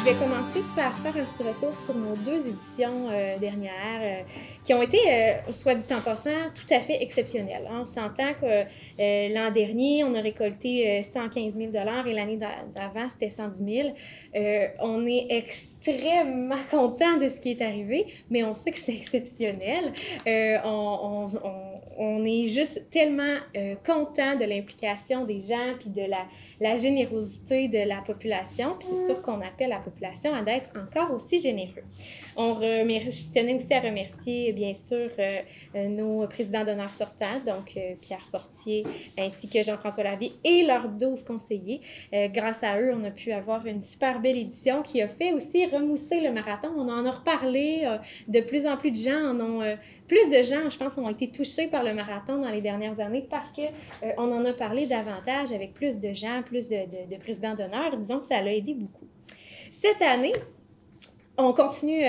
vais commencer par faire un petit retour sur nos 2 éditions dernières qui ont été, soit dit en passant, tout à fait exceptionnelles. On s'entend que l'an dernier, on a récolté 115 000 et l'année d'avant, c'était 110 000. On est extrêmement content de ce qui est arrivé, mais on sait que c'est exceptionnel. On est juste tellement content de l'implication des gens puis de la générosité de la population. Puis c'est sûr qu'on appelle la population à d'être encore aussi généreux. Je tenais aussi à remercier, bien sûr, nos présidents d'honneur sortants, donc Pierre Fortier ainsi que Jean-François Lavie et leurs 12 conseillers. Grâce à eux, on a pu avoir une super belle édition qui a fait aussi remousser le marathon. On en a reparlé. De plus en plus de gens plus de gens, je pense, ont été touchés par le marathon dans les dernières années parce qu'on en a parlé davantage avec plus de gens, plus de présidents d'honneur. Disons que ça l'a aidé beaucoup. Cette année, on continue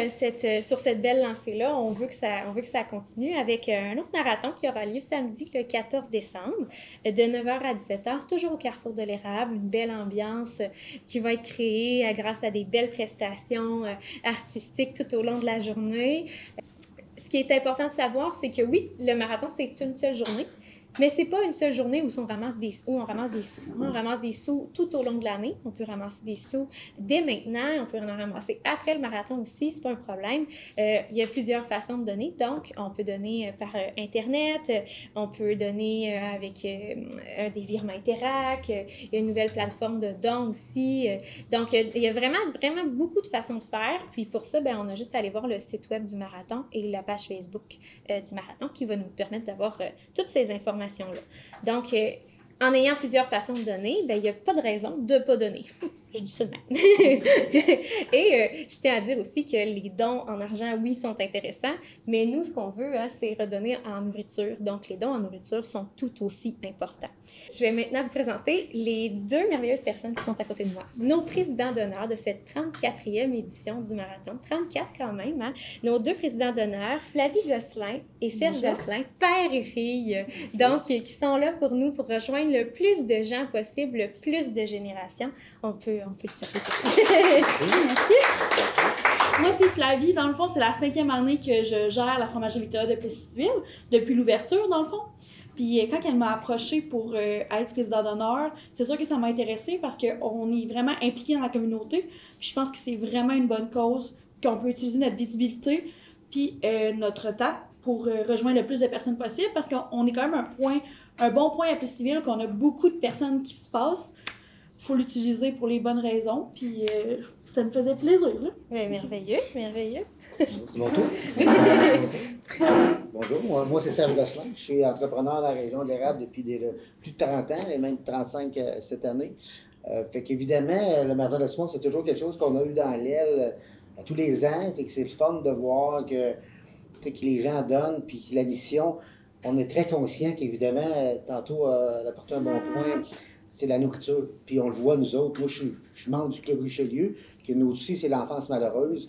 sur cette belle lancée-là. On veut que ça continue avec un autre marathon qui aura lieu samedi, le 14 décembre, de 9h à 17h, toujours au Carrefour de l'Érable. Une belle ambiance qui va être créée grâce à des belles prestations artistiques tout au long de la journée. Ce qui est important de savoir, c'est que oui, le marathon, c'est une seule journée. Mais c'est pas une seule journée où on ramasse des sous. On ramasse des sous tout au long de l'année. On peut ramasser des sous dès maintenant. On peut en ramasser après le marathon aussi. C'est pas un problème. Il y a plusieurs façons de donner. Donc, on peut donner par Internet. On peut donner avec des virements Interac. Il y a une nouvelle plateforme de dons aussi. Donc, il y a vraiment, vraiment beaucoup de façons de faire. Puis pour ça, on a juste à aller voir le site web du marathon et la page Facebook du marathon qui va nous permettre d'avoir toutes ces informations. Donc, en ayant plusieurs façons de donner, il n'y a pas de raison de ne pas donner. Je dis ça de même. Et je tiens à dire aussi que les dons en argent, oui, sont intéressants, mais nous, ce qu'on veut, c'est redonner en nourriture. Donc, les dons en nourriture sont tout aussi importants. Je vais maintenant vous présenter les 2 merveilleuses personnes qui sont à côté de moi. Nos présidents d'honneur de cette 34e édition du marathon. 34 quand même, hein? Nos 2 présidents d'honneur, Flavie Gosselin et Serge Gosselin, père et fille, donc qui sont là pour nous, pour rejoindre le plus de gens possible, le plus de générations. On peut le saluer. Merci. Moi, c'est Flavie. Dans le fond, c'est la 5e année que je gère la fromagerie Victoria de Plessisville, depuis l'ouverture, dans le fond. Puis quand elle m'a approchée pour être président d'honneur, c'est sûr que ça m'a intéressée parce qu'on est vraiment impliqué dans la communauté. Puis je pense que c'est vraiment une bonne cause, qu'on peut utiliser notre visibilité puis notre temps pour rejoindre le plus de personnes possible parce qu'on est quand même un bon point à Plessisville, qu'on a beaucoup de personnes qui se passent. Il faut l'utiliser pour les bonnes raisons, puis ça me faisait plaisir. Là. Merveilleux, merveilleux. C'est mon tour. Bonjour, moi c'est Serge Gosselin. Je suis entrepreneur dans la région de l'Érable depuis plus de 30 ans et même 35 cette année. Fait qu'évidemment, le marathon de l'Espoir, c'est toujours quelque chose qu'on a eu dans l'aile à tous les ans. Fait que c'est le fun de voir que les gens donnent, puis que la mission, on est très conscient qu'évidemment, tantôt, elle a apporté un bon point, c'est la nourriture. Puis on le voit, nous autres. Moi, je suis membre du Club Richelieu, qui nous aussi, c'est l'enfance malheureuse.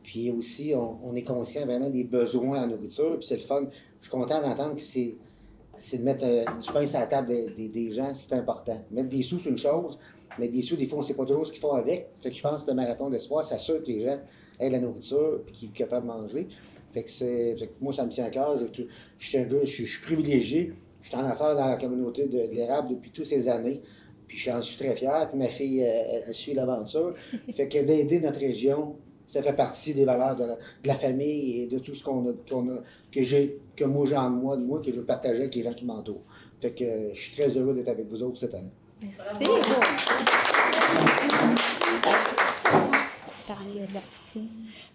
Puis aussi, on est conscient vraiment des besoins en nourriture. Puis c'est le fun. Je suis content d'entendre que c'est de mettre du pain sur la table des gens, c'est important. Mettre des sous, c'est une chose, mais des sous, des fois, on ne sait pas toujours ce qu'ils font avec. Fait que je pense que le marathon d'espoir s'assure que les gens aient la nourriture et qu'ils soient capables de manger. Fait que moi, ça me tient à cœur. Je suis privilégié. Je suis en affaires dans la communauté de l'Érable depuis toutes ces années. Puis j'en suis très fier. Puis ma fille, elle suit l'aventure. Fait que d'aider notre région, ça fait partie des valeurs de la famille et de tout ce que moi j'ai en moi, que je veux partager avec les gens qui m'entourent. Fait que je suis très heureux d'être avec vous autres cette année. Merci.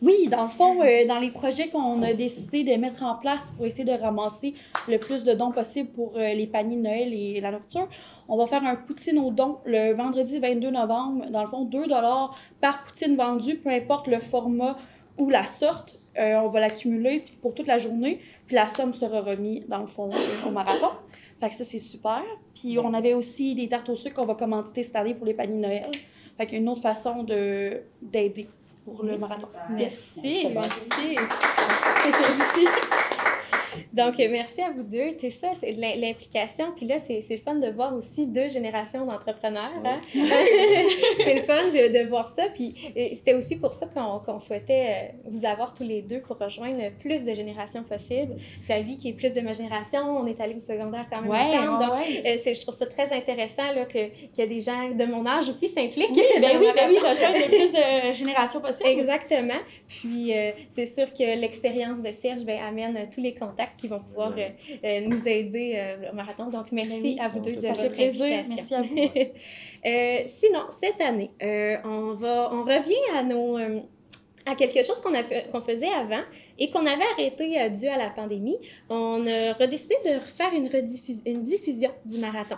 Oui, dans le fond, dans les projets qu'on a décidé de mettre en place pour essayer de ramasser le plus de dons possible pour les paniers de Noël et la nourriture, on va faire un poutine aux dons le vendredi 22 novembre. Dans le fond, 2 $ par poutine vendue, peu importe le format ou la sorte. On va l'accumuler pour toute la journée, puis la somme sera remise, dans le fond, au marathon. Fait que ça, c'est super. Puis on avait aussi des tartes au sucre qu'on va commanditer cette année pour les paniers de Noël. Fait qu'il y a une autre façon d'aider pour le marathon. Merci. Merci. Donc, merci à vous deux. C'est ça, c'est l'implication. Puis là, c'est le fun de voir aussi 2 générations d'entrepreneurs. Hein? C'est le fun de voir ça. Puis c'était aussi pour ça qu'on souhaitait vous avoir tous les deux pour rejoindre le plus de générations possible. Flavie, qui est plus de ma génération, on est allés au secondaire quand même ensemble. Donc, je trouve ça très intéressant là, qu'il y a des gens de mon âge aussi s'impliquent. Oui, rejoindre le plus de générations possible. Exactement. Puis, c'est sûr que l'expérience de Serge amène tous les contacts qui vont pouvoir nous aider au marathon. Donc, merci à vous deux de votre implication. Merci à vous. Sinon, cette année, on revient à quelque chose qu'on faisait avant et qu'on avait arrêté dû à la pandémie. On a décidé de refaire une diffusion du marathon.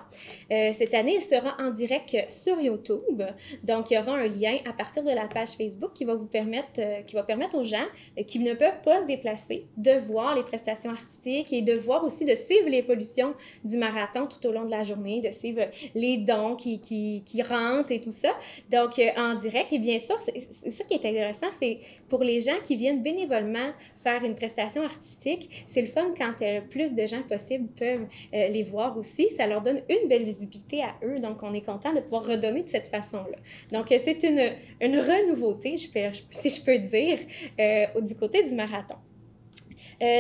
Cette année, elle sera en direct sur YouTube. Donc, il y aura un lien à partir de la page Facebook qui va permettre aux gens qui ne peuvent pas se déplacer de voir les prestations artistiques et de voir aussi, de suivre l'évolution du marathon tout au long de la journée, de suivre les dons qui rentrent et tout ça. Donc, en direct, et bien sûr, c'est ça qui est intéressant, c'est pour les gens qui viennent bénévolement faire une prestation artistique, c'est le fun quand plus de gens possible peuvent les voir aussi. Ça leur donne une belle visibilité à eux. Donc, on est content de pouvoir redonner de cette façon-là. Donc, c'est une renouveauté, si je peux dire, du côté du marathon.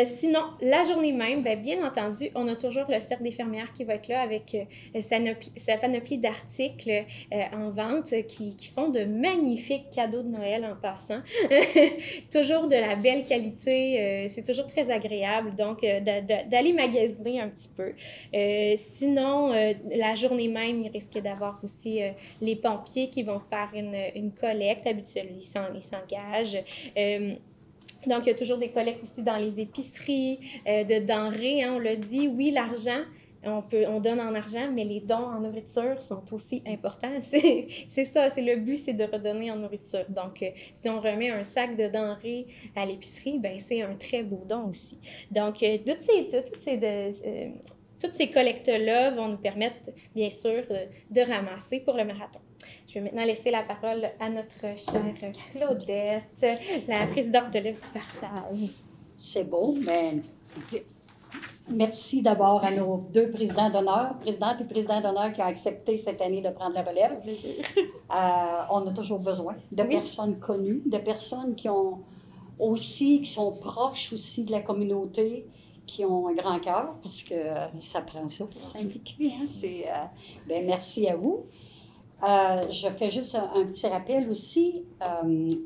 Sinon, la journée même, bien entendu, on a toujours le Cercle des fermières qui va être là avec sa panoplie d'articles en vente qui font de magnifiques cadeaux de Noël en passant. Toujours de la belle qualité, c'est toujours très agréable, donc d'aller magasiner un petit peu. Sinon, la journée même, il risque d'avoir aussi les pompiers qui vont faire une collecte. Habituellement, ils s'engagent. Donc, il y a toujours des collectes aussi dans les épiceries, de denrées. Hein, on l'a dit, oui, l'argent, on donne en argent, mais les dons en nourriture sont aussi importants. C'est ça, le but, c'est de redonner en nourriture. Donc, si on remet un sac de denrées à l'épicerie, c'est un très beau don aussi. Donc, toutes ces collectes-là vont nous permettre, bien sûr, de ramasser pour le marathon. Je vais maintenant laisser la parole à notre chère Claudette, la présidente de l'œuvre du partage. C'est beau, mais merci d'abord à nos 2 présidents d'honneur, présidente et président d'honneur qui ont accepté cette année de prendre la relève. On a toujours besoin de personnes connues, de personnes qui sont proches aussi de la communauté, qui ont un grand cœur, parce que ça prend ça pour s'impliquer. Hein? Merci à vous. Je fais juste un petit rappel aussi.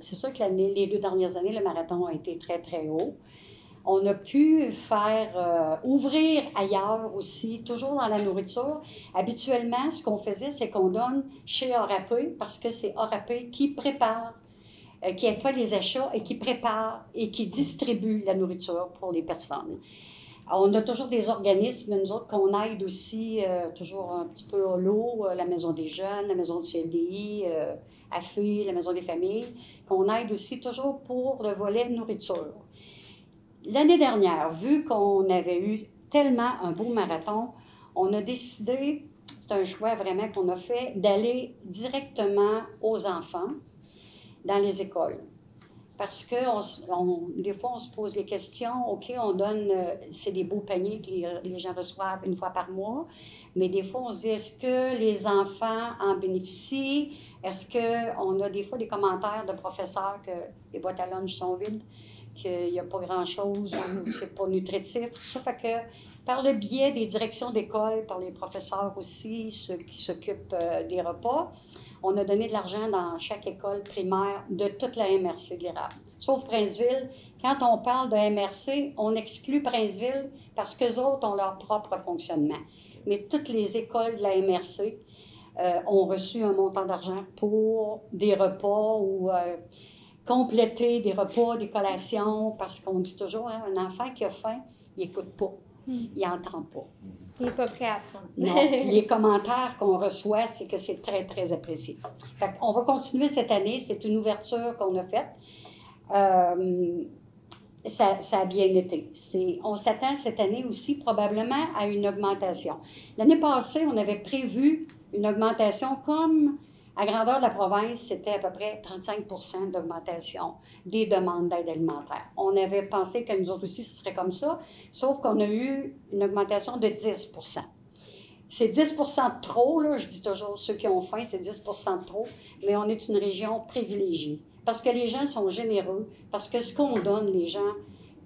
C'est sûr que les 2 dernières années, le marathon a été très, très haut. On a pu faire ouvrir ailleurs aussi, toujours dans la nourriture. Habituellement, ce qu'on faisait, c'est qu'on donne chez Orapé, parce que c'est Orapé qui prépare, qui a fait les achats et qui prépare et qui distribue la nourriture pour les personnes. On a toujours des organismes, nous autres, qu'on aide aussi, toujours un petit peu à l'eau, la Maison des jeunes, la Maison du CLDI, AFI, la Maison des familles, qu'on aide aussi toujours pour le volet nourriture. L'année dernière, vu qu'on avait eu tellement un beau marathon, on a décidé, c'est un choix vraiment qu'on a fait, d'aller directement aux enfants dans les écoles. Parce que des fois, on se pose les questions. OK, on donne, c'est des beaux paniers que les gens reçoivent une fois par mois, mais des fois, on se dit, est-ce que les enfants en bénéficient? Est-ce qu'on a des fois des commentaires de professeurs que les boîtes à lunch sont vides, qu'il n'y a pas grand-chose, ou c'est pas nutritif? Ça fait que par le biais des directions d'école, par les professeurs aussi, ceux qui s'occupent des repas, on a donné de l'argent dans chaque école primaire de toute la MRC de l'érable. Sauf Princeville. Quand on parle de MRC, on exclut Princeville parce qu'eux autres ont leur propre fonctionnement. Mais toutes les écoles de la MRC ont reçu un montant d'argent pour des repas ou compléter des repas, des collations, parce qu'on dit toujours, hein, un enfant qui a faim, il n'écoute pas, il n'entend pas. Il n'est pas prêt à apprendre. Non, les commentaires qu'on reçoit, c'est que c'est très, très apprécié. Fait on va continuer cette année, c'est une ouverture qu'on a faite. Ça a bien été. On s'attend cette année aussi probablement à une augmentation. L'année passée, on avait prévu une augmentation comme À grandeur de la province, c'était à peu près 35 d'augmentation des demandes d'aide alimentaire. On avait pensé que nous autres aussi, ce serait comme ça, sauf qu'on a eu une augmentation de 10 C'est 10 de trop, là, je dis toujours, ceux qui ont faim, c'est 10 de trop, mais on est une région privilégiée. Parce que les gens sont généreux, parce que ce qu'on donne, les gens,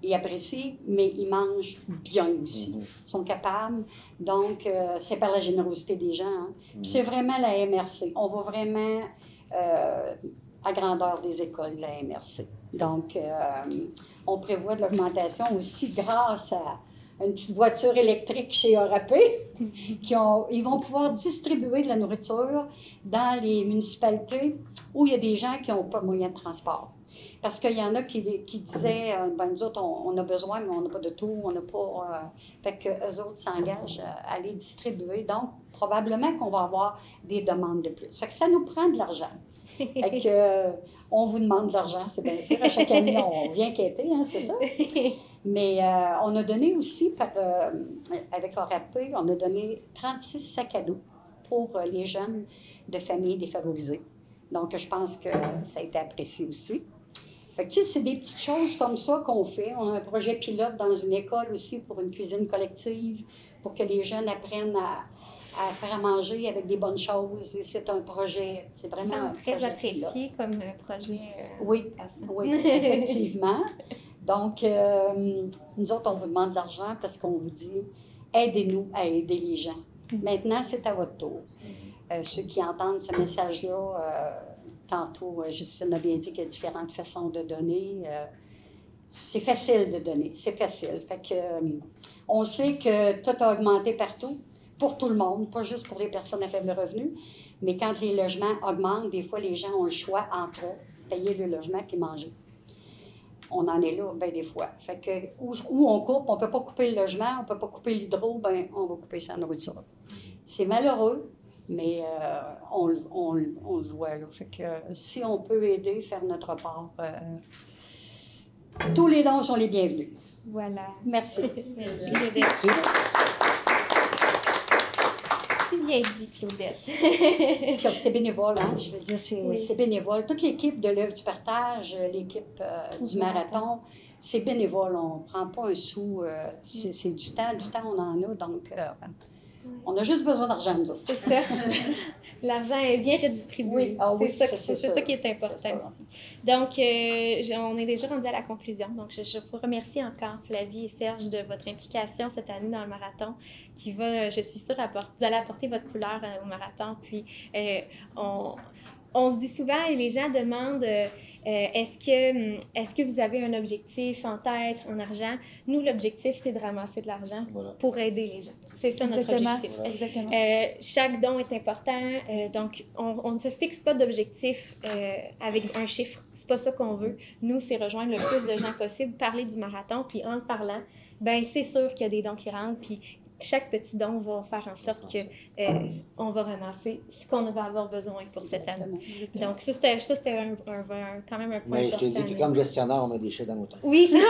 ils apprécient, mais ils mangent bien aussi. Ils sont capables. Donc, c'est par la générosité des gens. Hein. Puis c'est vraiment la MRC. On va vraiment à grandeur des écoles, la MRC. Donc, on prévoit de l'augmentation aussi grâce à une petite voiture électrique chez ORAP. Ils vont pouvoir distribuer de la nourriture dans les municipalités où il y a des gens qui n'ont pas de moyens de transport. Parce qu'il y en a qui disaient, ben nous autres, on a besoin, mais on n'a pas de tout, on n'a pas... fait qu'eux autres s'engagent à aller distribuer. Donc, probablement qu'on va avoir des demandes de plus. Fait que ça nous prend de l'argent. Fait que, on vous demande de l'argent, c'est bien sûr. À chaque année, on vient quêter, hein, c'est ça. Mais on a donné aussi, avec ORAP, on a donné 36 sacs à dos pour les jeunes de familles défavorisées. Donc, je pense que ça a été apprécié aussi. Fait que, tu sais, c'est des petites choses comme ça qu'on fait. On a un projet pilote dans une école aussi pour une cuisine collective, pour que les jeunes apprennent à faire à manger avec des bonnes choses. Et c'est un projet, c'est vraiment un projet très apprécié pilote. comme projet. Oui, effectivement. Donc, nous autres, on vous demande de l'argent parce qu'on vous dit, aidez-nous à aider les gens. Maintenant, c'est à votre tour. Ceux qui entendent ce message-là, tantôt, Justine a bien dit qu'il y a différentes façons de donner. C'est facile de donner, c'est facile. Fait que, on sait que tout a augmenté partout, pour tout le monde, pas juste pour les personnes à faible revenu, mais quand les logements augmentent, des fois, les gens ont le choix entre payer le logement et manger. On en est là, bien des fois. Fait que, où on coupe, on ne peut pas couper le logement, on ne peut pas couper l'hydro, bien, on va couper sa nourriture. C'est malheureux, mais on le voit. Là. Fait que si on peut aider, faire notre part, tous les dons sont les bienvenus. Voilà. Merci. Merci. Si bien dit, Claudette. Puis c'est bénévole, hein? Je veux dire, c'est bénévole. Toute l'équipe de l'œuvre du partage, l'équipe du marathon, c'est bénévole. On ne prend pas un sou. C'est du temps on en a. Donc, on a juste besoin d'argent, nous autres. C'est ça. L'argent est bien redistribué. Oui. C'est ça qui est important aussi. Donc, on est déjà rendu à la conclusion. Donc, je vous remercie encore, Flavie et Serge, de votre implication cette année dans le marathon qui va, je suis sûre, vous allez apporter votre couleur au marathon. Puis, on se dit souvent et les gens demandent est-ce que vous avez un objectif en tête, en argent? Nous, l'objectif, c'est de ramasser de l'argent pour aider les gens. C'est ça notre objectif. Exactement. Chaque don est important, donc on ne se fixe pas d'objectif avec un chiffre. C'est pas ça qu'on veut. Nous, c'est rejoindre le plus de gens possible, parler du marathon, puis en parlant, ben c'est sûr qu'il y a des dons qui rentrent, puis chaque petit don va faire en sorte que on va ramasser ce qu'on va avoir besoin pour cette année. Donc, ça, c'était quand même un point Mais important. je te dis que comme gestionnaire, on met des chiffres dans nos temps. Oui, c'est ça.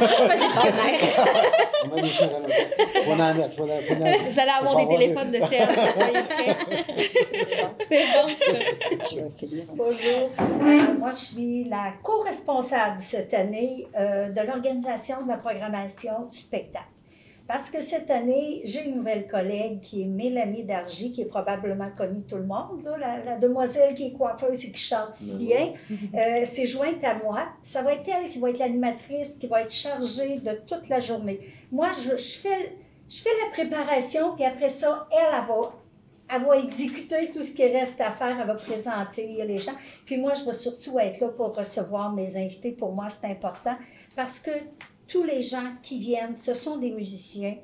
Je suis pas gestionnaire. On met des chiffres dans nos temps. Faut en mettre. Vous allez avoir des téléphones de Serge, soyez prêts. C'est bon, ça. Je vais finir. Bonjour. Moi, je suis la co-responsable cette année de l'organisation de la programmation du spectacle. Parce que cette année, j'ai une nouvelle collègue qui est Mélanie Dargy, qui est probablement connue de tout le monde, là, la demoiselle qui est coiffeuse et qui chante si bien, s'est jointe à moi. Ça va être elle qui va être l'animatrice, qui va être chargée de toute la journée. Moi, je fais la préparation, puis après ça, elle va exécuter tout ce qui reste à faire, elle va présenter les gens. Puis moi, je vais surtout être là pour recevoir mes invités. Pour moi, c'est important parce que tous les gens qui viennent, ce sont des musiciens.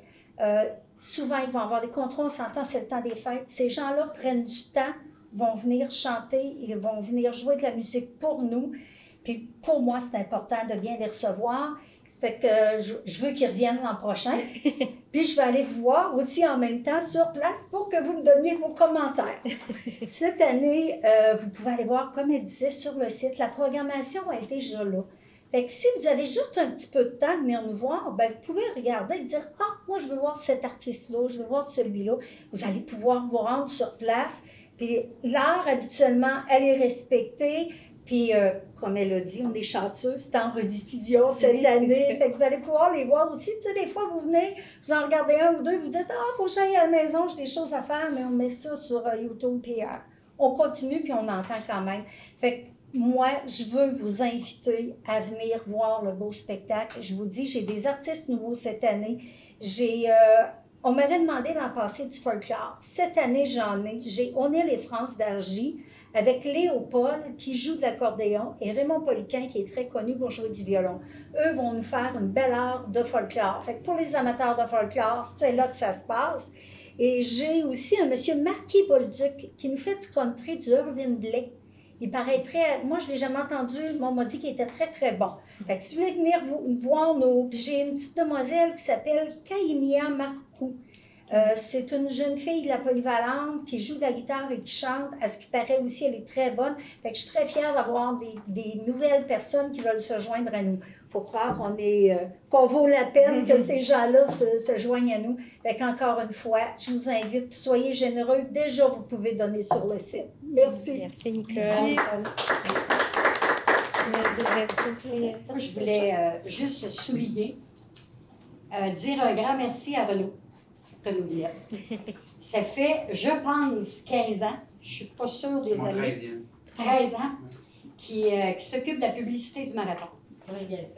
Souvent, ils vont avoir des contrats, on s'entend, c'est le temps des fêtes. Ces gens-là prennent du temps, vont venir chanter, ils vont venir jouer de la musique pour nous. Puis pour moi, c'est important de bien les recevoir. Fait que je veux qu'ils reviennent l'an prochain. Puis je vais aller vous voir aussi en même temps sur place pour que vous me donniez vos commentaires. Cette année, vous pouvez aller voir, comme elle disait sur le site, la programmation est déjà là. Fait que si vous avez juste un petit peu de temps de venir nous voir, ben vous pouvez regarder et dire « Ah, moi je veux voir cet artiste-là, je veux voir celui-là ». Vous allez pouvoir vous rendre sur place. Puis l'art, habituellement, elle est respectée. Puis, comme elle a dit, on est chanceux, c'est en rediffusion cette année. Fait que vous allez pouvoir les voir aussi. Tu sais, des fois, vous venez, vous en regardez un ou deux, vous dites « Ah, faut que j'aille à la maison, j'ai des choses à faire. » Mais on met ça sur YouTube, puis on continue, puis on entend quand même. Fait que moi, je veux vous inviter à venir voir le beau spectacle. Je vous dis, j'ai des artistes nouveaux cette année. On m'avait demandé l'an passé du folklore. Cette année, j'en ai. J'ai On est les France d'Argy, avec Léopold qui joue de l'accordéon et Raymond Poliquin qui est très connu pour jouer du violon. Eux vont nous faire une belle heure de folklore. Fait que pour les amateurs de folklore, c'est là que ça se passe. Et j'ai aussi un monsieur Marquis Bolduc qui nous fait du country, du Irvin Blake. Il paraît très... Moi, je ne l'ai jamais entendu, mais on m'a dit qu'il était très, très bon. Fait que si vous voulez venir voir nos... J'ai une petite demoiselle qui s'appelle Kaimia Marcoux. C'est une jeune fille de la polyvalente qui joue de la guitare et qui chante. À ce qui paraît aussi, elle est très bonne. Fait que je suis très fière d'avoir des nouvelles personnes qui veulent se joindre à nous. Il faut croire qu'on vaut la peine que ces gens-là se joignent à nous. Fait qu'encore une fois, je vous invite, soyez généreux. Déjà, vous pouvez donner sur le site. Merci. Merci, Nicole. Merci. Merci. Moi, je voulais juste souligner, dire un grand merci à Renaud Villette. Ça fait, je pense, 15 ans, je ne suis pas sûre des années, 13 ans, qui s'occupe de la publicité du marathon.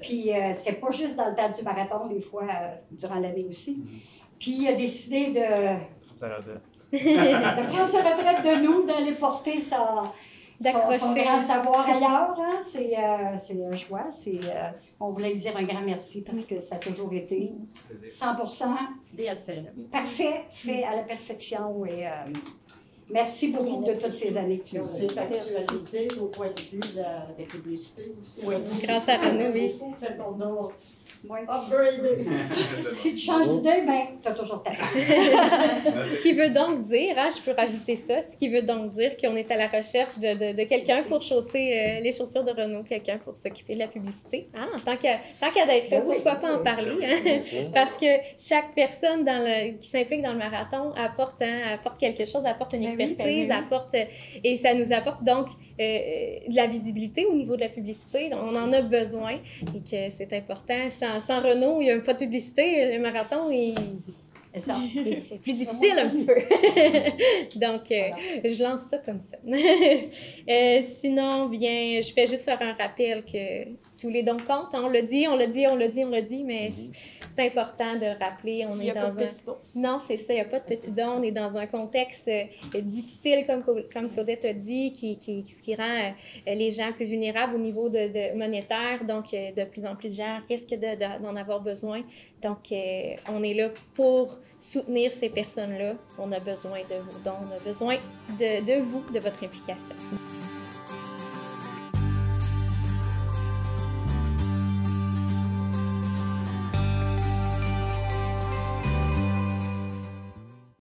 Puis c'est pas juste dans le temps du marathon, des fois, durant l'année aussi. Puis il a décidé de prendre sa retraite de nous, d'aller porter son grand savoir ailleurs. Hein? C'est un choix. On voulait lui dire un grand merci parce que ça a toujours été 100% bien fait. Parfait, fait à la perfection. Et, merci beaucoup de toutes ces années que tu as C'est actualisé au point de vue de la publicité aussi. Oui. Grâce à Renaud, oui. Fait qu'on a Oui. upgradé. Si tu changes d'idée, ben, tu as toujours ta place. Ce qui veut donc dire, je peux rajouter ça, ce qui veut donc dire qu'on est à la recherche de quelqu'un pour chausser les chaussures de Renaud, quelqu'un pour s'occuper de la publicité. Tant qu'à d'être là, pourquoi pas en parler? Hein? Parce que chaque personne qui s'implique dans le marathon apporte quelque chose, apporte une expertise, apporte, et ça nous apporte donc de la visibilité au niveau de la publicité. Donc, on en a besoin et que c'est important. Sans Renaud, il n'y a pas de publicité. Le marathon, c'est plus difficile un petit peu. Donc, je lance ça comme ça. Sinon, bien, je fais juste faire un rappel que tous les dons comptent. On le dit, mais c'est important de rappeler. Il n'y a pas de petits dons. Non, c'est ça, il n'y a pas de petits dons. On est dans un contexte difficile, comme Claudette a dit, qui rend les gens plus vulnérables au niveau monétaire. Donc, de plus en plus de gens risquent d'en avoir besoin. Donc, on est là pour soutenir ces personnes-là. On a besoin de vos dons, on a besoin de vous, de votre implication.